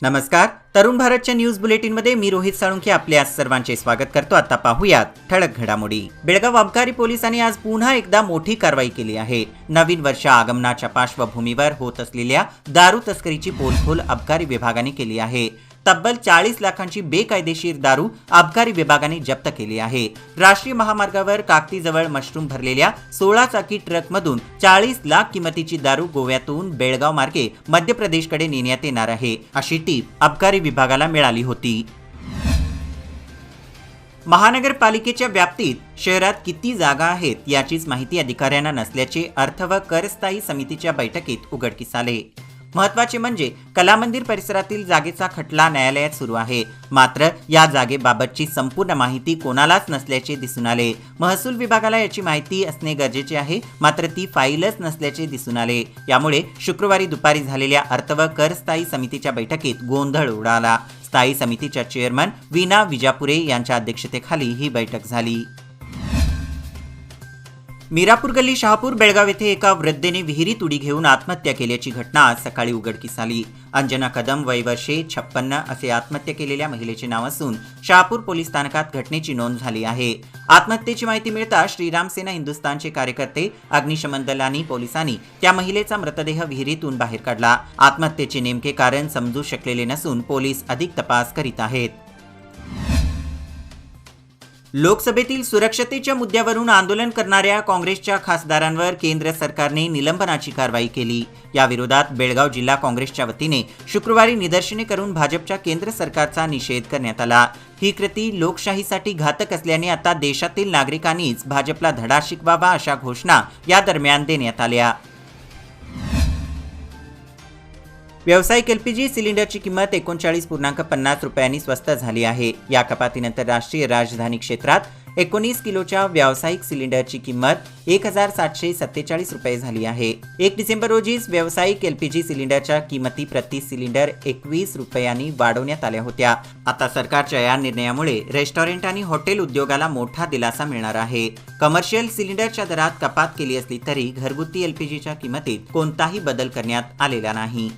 नमस्कार. तरुण भारतच्या न्यूज बुलेटिनमध्ये मी रोहित साळुंखे आपल्या सर्वांचे स्वागत करतो. आता पाहूयात ठळक घडामोडी. बेळगाव अबकारी पोलिसांनी आज पुन्हा एकदा मोठी कारवाई केली आहे. नवीन वर्ष आगमनाच्या पार्श्वभूमीवर होत असलेल्या दारू तस्करीची पोलखोल अबकारी विभागाने केली आहे. तब्बल 40 लाखांची बेकायदेशीर दारू अबकारी विभागाने जप्त केली आहे. राष्ट्रीय महामार्गावर काकतीजवळ मशरूम भरलेल्या 16 चाकी ट्रकमधून 40 लाख किमतीची दारू गोव्यातून बेळगाव मार्गे मध्य प्रदेशकडे नेण्यात येणार आहे, अशी टीप अबकारी विभागाला मिळाली होती. महानगरपालिकेच्या व्याप्तीत शहरात किती जागा आहेत याचीच माहिती अधिकाऱ्यांना नसल्याचे अर्थ व कर स्थायी समितीच्या बैठकीत उघडकीस आले. महत्त्वाचे म्हणजे कलामंदिर परिसरातील जागेचा खटला न्यायालयात सुरू आहे. मात्र या जागेबाबतची संपूर्ण माहिती कोणालाच नसल्याचे दिसून आले. महसूल विभागाला याची माहिती असणे गरजेचे आहे, मात्र ती फाईलच नसल्याचे दिसून आले. यामुळे शुक्रवारी दुपारी झालेल्या अर्थ व कर स्थायी समितीच्या बैठकीत गोंधळ उडाला. स्थायी समितीच्या चेअरमन वीणा विजापुरे यांच्या अध्यक्षतेखाली ही बैठक झाली. मीरापूर गल्ली शहापूर बेळगाव येथे एका वृद्धेने विहिरीत उडी घेऊन आत्महत्या केल्याची घटना आज सकाळी उघडकीस आली. अंजना कदम वय वर्षे 56 असे आत्महत्या केलेल्या महिलेचे नाव असून शहापूर पोलीस स्थानकात घटनेची नोंद झाली आहे. आत्महत्येची माहिती मिळता श्रीराम सेना हिंदुस्थानचे कार्यकर्ते, अग्निशमन दल आणि पोलिसांनी त्या महिलेचा मृतदेह विहिरीतून बाहेर काढला. आत्महत्येचे नेमके कारण समजू शकलेले नसून पोलीस अधिक तपास करीत आहेत. लोकसभेतील सुरक्षतेच्या मुद्द्यावरून आंदोलन करणाऱ्या काँग्रेसच्या खासदारांवर केंद्र सरकारने निलंबनाची कारवाई केली. या विरोधात बेळगाव जिल्हा काँग्रेसच्या वतीने शुक्रवारी निदर्शने करून भाजपच्या केंद्र सरकारचा निषेध करण्यात आला. ही कृती लोकशाहीसाठी घातक असल्याने आता देशातील नागरिकांनीच भाजपला धडा शिकवावा अशा घोषणा या दरम्यान देण्यात आल्या. व्यावसायिक एलपीजी सिलेंडरची किंमत 39.50 रुपयांनी स्वस्त झाली आहे. या कपातीनंतर राष्ट्रीय राजधानी क्षेत्रात 19 किलोच्या व्यावसायिक सिलेंडरची किंमत 1747 रुपये झाली आहे. 1 डिसेंबर रोजीच व्यावसायिक एलपीजी सिलेंडरच्या किंमती प्रति सिलेंडर 21 रुपयांनी वाढवण्यात आल्या होत्या. आता सरकारच्या या निर्णयामुळे रेस्टॉरंट आणि हॉटेल उद्योगाला मोठा दिलासा मिळणार आहे. कमर्शियल सिलेंडरच्या दरात कपात केली असली तरी घरगुती एलपीजीच्या किंमतीत कोणताही बदल करण्यात आलेला नाही.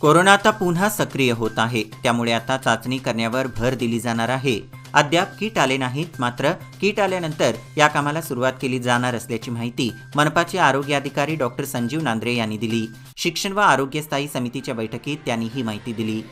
कोरोना आता पुन्हा सक्रिय होत आहे, त्यामुळे आता चाचणी करण्यावर भर दिली जाणार आहे. अद्याप किट आले नाहीत, मात्र किट आल्यानंतर या कामाला सुरुवात केली जाणार असल्याची माहिती मनपाचे आरोग्य अधिकारी डॉक्टर संजीव नांद्रे यांनी दिली. शिक्षण व आरोग्य स्थायी समितीच्या बैठकीत त्यांनी ही माहिती दिली.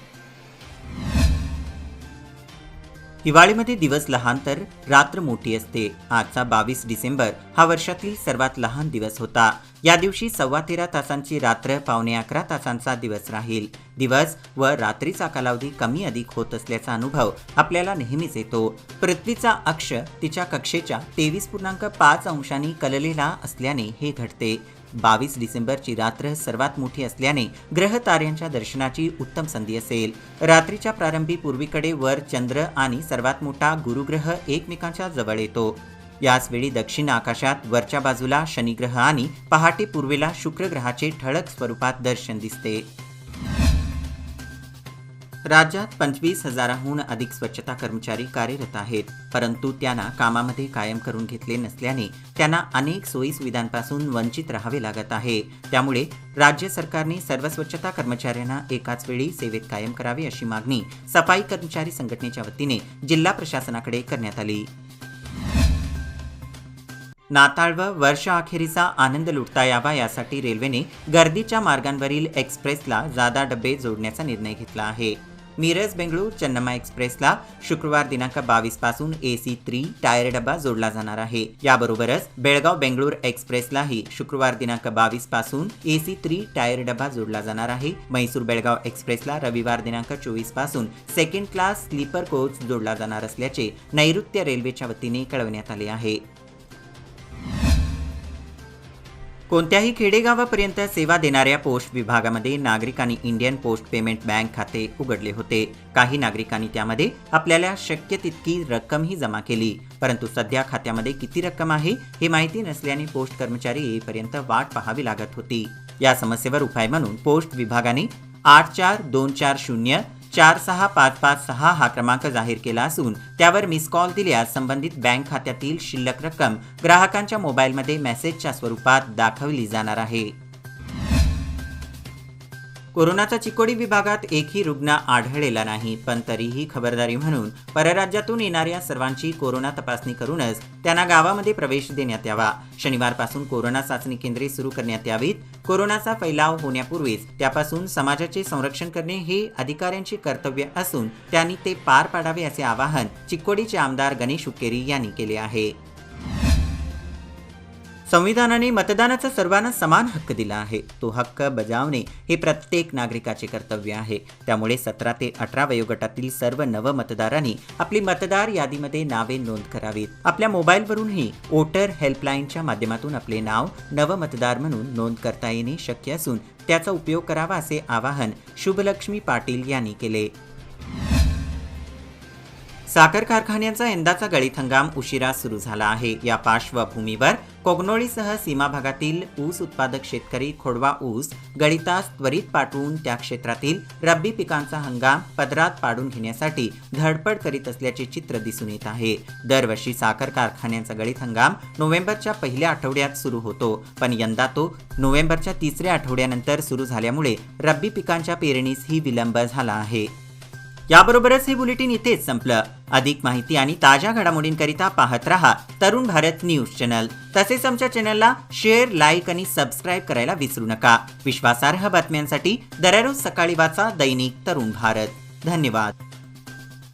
हिवाळीमध्ये दिवस लहान तर रात्र मोठी असते. आजचा 22 डिसेंबर हा वर्षातील सर्वात लहान दिवस होता. या दिवशी 13.15 तासांची रात्र 11.15 तासांचा दिवस राहील. दिवस व रात्रीचा कालावधी कमी अधिक होत असल्याचा अनुभव आपल्याला नेहमीच येतो. पृथ्वीचा अक्ष तिच्या कक्षेच्या 23.5 अंशांनी कललेला असल्याने हे घडते. 22 डिसेंबरची रात्र सर्वात मोठी असल्याने ग्रह ताऱ्यांच्या दर्शनाची उत्तम संधी असेल. रात्रीच्या प्रारंभी पूर्वीकडे वर चंद्र आणि सर्वात मोठा गुरुग्रह एकमेकांच्या जवळ येतो. याच वेळी दक्षिण आकाशात वरच्या बाजूला शनिग्रह आणि पहाटे पूर्वेला शुक्र ग्रहाचे ठळक स्वरूपात दर्शन दिसते. राज्यात 25,000हून अधिक स्वच्छता कर्मचारी कार्यरत आहेत, परंतु त्यांना कामामध्ये कायम करून घेतले नसल्याने त्यांना अनेक सोयीसुविधांपासून वंचित राहावे लागत आहे. त्यामुळे राज्य सरकारने सर्व स्वच्छता कर्मचाऱ्यांना एकाच वेळी सेवेत कायम करावे अशी मागणी सफाई कर्मचारी संघटनेच्या वतीने जिल्हा प्रशासनाकडे करण्यात आली. नाताळ व वर्षअखेरीचा आनंद लुटता यावा यासाठी रेल्वेने गर्दीच्या मार्गांवरील एक्सप्रेसला जादा डबे जोडण्याचा निर्णय घेतला आहे. मिरज बेंगळूर चन्नम्मा एक्सप्रेसला शुक्रवार दिनांक 22 पासून AC3 टायर डबा जोडला जाणार आहे. याबरोबरच बेळगाव बेंगळूर एक्सप्रेसलाही शुक्रवार दिनांक 22 पासून AC3 टायर डबा जोडला जाणार आहे. म्हैसूर बेळगाव एक्सप्रेसला रविवार दिनांक 24 पासून सेकंड क्लास स्लीपर कोच जोडला जाणार असल्याचे नैऋत्य रेल्वेच्या वतीने कळवण्यात आले आहे. कोणत्याही खेडेगावापर्यंत सेवा देणाऱ्या पोस्ट विभागामध्ये नागरिकांनी इंडियन पोस्ट पेमेंट बँक खाते उघडले होते. काही नागरिकांनी त्यामध्ये आपल्याला शक्य तितकी रक्कमही जमा केली, परंतु सध्या खात्यामध्ये किती रक्कम आहे हे माहिती नसल्याने पोस्ट कर्मचारी येईपर्यंत वाट पाहावी लागत होती. या समस्येवर उपाय म्हणून पोस्ट विभागाने 8424046556 हा क्रमांक जाहीर केला असून त्यावर मिस कॉल दिल्यास संबंधित बँक खात्यातील शिल्लक रक्कम ग्राहकांच्या मोबाईलमध्ये मेसेजच्या स्वरूपात दाखवली जाणार आहे. कोरोनाचा चिकोडी विभागात एकही रुग्ण आढळलेला नाही, पण तरीही खबरदारी म्हणून परराज्यातून येणाऱ्या सर्वांची कोरोना तपासणी करूनच त्यांना गावामध्ये प्रवेश देण्यात यावा. शनिवारपासून कोरोना चाचणी केंद्रे सुरू करण्यात यावीत. कोरोनाचा फैलाव होण्यापूर्वीच त्यापासून समाजाचे संरक्षण करणे हे अधिकाऱ्यांचे कर्तव्य असून त्यांनी ते पार पाडावे असे आवाहन चिकोडीचे आमदार गणेश हुक्केरी यांनी केले आहे. संविधानाने मतदानाचा सर्वांना समान हक्क दिला आहे. तो हक्क बजावणे हे प्रत्येक नागरिकाचे कर्तव्य आहे. त्यामुळे 17 ते 18 वयोगटातील सर्व नवमतदारांनी आपली मतदार यादीमध्ये नावे नोंद करावीत. आपल्या मोबाईलवरूनही वोटर हेल्पलाईनच्या माध्यमातून आपले नाव नवमतदार म्हणून नोंद करता येणे शक्य असून त्याचा उपयोग करावा असे आवाहन शुभलक्ष्मी पाटील यांनी केले. साखर कारखान्यांचा यंदाचा गळीत हंगाम उशिरा सुरू झाला आहे. या पार्श्वभूमीवर कोगनोळीसह सीमा भागातील ऊस उत्पादक शेतकरी खोडवा ऊस गळीतास त्वरित पाठवून त्या क्षेत्रातील रब्बी पिकांचा हंगाम पदरात पाडून घेण्यासाठी धडपड करीत असल्याचे चित्र दिसून येत आहे. दरवर्षी साखर कारखान्यांचा गळीत हंगाम नोव्हेंबरच्या पहिल्या आठवड्यात सुरू होतो, पण यंदा तो नोव्हेंबरच्या तिसऱ्या आठवड्यानंतर सुरू झाल्यामुळे रब्बी पिकांच्या पेरणीसही विलंब झाला आहे. याबरोबरच हे बुलेटिन इथेच संपलं. अधिक माहिती आणि ताज्या घडामोडींकरिता पाहत रहा तरुण भारत न्यूज चॅनल. तसेच आमच्या चॅनलला शेअर, लाईक आणि सबस्क्राईब करायला विसरू नका. विश्वासार्ह बातम्यांसाठी दररोज सकाळी वाचा दैनिक तरुण भारत. धन्यवाद.